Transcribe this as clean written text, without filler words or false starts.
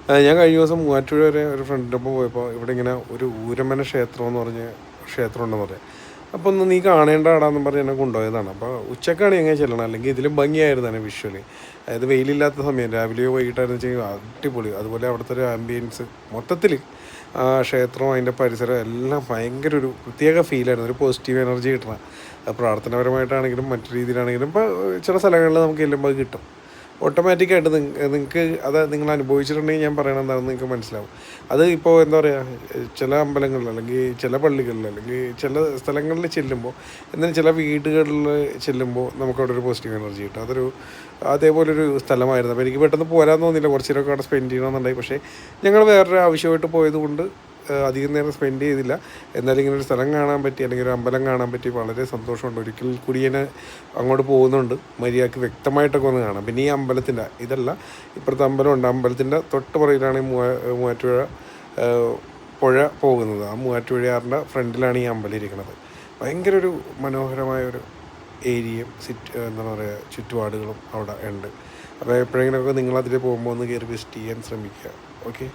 ഞാൻ കഴിഞ്ഞ ദിവസം മൂവാറ്റുപുഴ വരെ ഒരു ഫ്രണ്ടിൻ്റെ ഒപ്പം പോയപ്പോൾ ഇവിടെ ഇങ്ങനെ ഒരു ഊരമന ക്ഷേത്രം എന്ന് പറഞ്ഞ ക്ഷേത്രം ഉണ്ടെന്ന് പറയാം. അപ്പോൾ ഒന്ന് നീ കാണേണ്ട ആടാന്ന് പറഞ്ഞ് എന്നെ കൊണ്ടുപോയതാണ്. അപ്പോൾ ഉച്ചക്കാണ് എങ്ങനെ ചെല്ലണം, അല്ലെങ്കിൽ ഇതിലും ഭംഗിയായിരുന്നു തന്നെ വിഷ്വലി. അതായത് വെയിലില്ലാത്ത സമയം രാവിലെയോ വൈകിട്ടായിരുന്നു വെച്ചാൽ അടിപൊളി. അതുപോലെ അവിടുത്തെ ഒരു ആംബിയൻസ് മൊത്തത്തിൽ ആ ക്ഷേത്രവും അതിൻ്റെ പരിസരം എല്ലാം ഭയങ്കര ഒരു പ്രത്യേക ഫീലായിരുന്നു, ഒരു പോസിറ്റീവ് എനർജി കിട്ടണം. പ്രാർത്ഥനാപരമായിട്ടാണെങ്കിലും മറ്റു രീതിയിലാണെങ്കിലും ഇപ്പോൾ ചില സ്ഥലങ്ങളിൽ നമുക്ക് ചെല്ലുമ്പോൾ അത് കിട്ടും ഓട്ടോമാറ്റിക്കായിട്ട്. നിങ്ങൾക്ക് അത് നിങ്ങൾ അനുഭവിച്ചിട്ടുണ്ടെങ്കിൽ ഞാൻ പറയണത് എന്താണെന്ന് നിങ്ങൾക്ക് മനസ്സിലാവും. അത് ഇപ്പോൾ എന്താ പറയുക, ചില അമ്പലങ്ങളിൽ അല്ലെങ്കിൽ ചില പള്ളികളിൽ അല്ലെങ്കിൽ ചില സ്ഥലങ്ങളിൽ ചെല്ലുമ്പോൾ, എന്നാലും ചില വീടുകളിൽ ചെല്ലുമ്പോൾ നമുക്കവിടെ ഒരു പോസിറ്റീവ് എനർജി കിട്ടും. അതേപോലൊരു സ്ഥലമായിരുന്നു. അപ്പോൾ എനിക്ക് പെട്ടെന്ന് പോരാൻ തോന്നിയില്ല, കുറച്ച് നേരമൊക്കെ അവിടെ സ്പെൻഡ് ചെയ്യണമെന്നുണ്ടായി. പക്ഷേ ഞങ്ങൾ വേറൊരു ആവശ്യമായിട്ട് പോയതുകൊണ്ട് അധികം നേരം സ്പെൻഡ് ചെയ്തില്ല. എന്നാലും ഇങ്ങനെ ഒരു സ്ഥലം കാണാൻ പറ്റി, അല്ലെങ്കിൽ ഒരു അമ്പലം കാണാൻ പറ്റി, വളരെ സന്തോഷമുണ്ട്. ഒരിക്കൽ കൂടി ഞാൻ അങ്ങോട്ട് പോകുന്നുണ്ട്, മര്യാദക്ക് വ്യക്തമായിട്ടൊക്കെ ഒന്ന് കാണാം. പിന്നെ ഈ അമ്പലത്തിൻ്റെ ഇതല്ല, ഇപ്പുറത്തെ അമ്പലമുണ്ട്, അമ്പലത്തിൻ്റെ തൊട്ട് പുറകിലാണ് ഈ മൂവാറ്റുപുഴ പുഴ പോകുന്നത്. ആ മൂവാറ്റുപുഴയാറിൻ്റെ ഫ്രണ്ടിലാണ് ഈ അമ്പലം ഇരിക്കുന്നത്. ഭയങ്കര ഒരു മനോഹരമായൊരു ഏരിയയും എന്താ പറയുക ചുറ്റുപാടുകളും അവിടെ ഉണ്ട്. അപ്പോൾ എപ്പോഴെങ്കിലുമൊക്കെ നിങ്ങളതിൽ പോകുമ്പോൾ ഒന്ന് കയറി വിസിറ്റ് ചെയ്യാൻ ശ്രമിക്കുക. ഓക്കെ.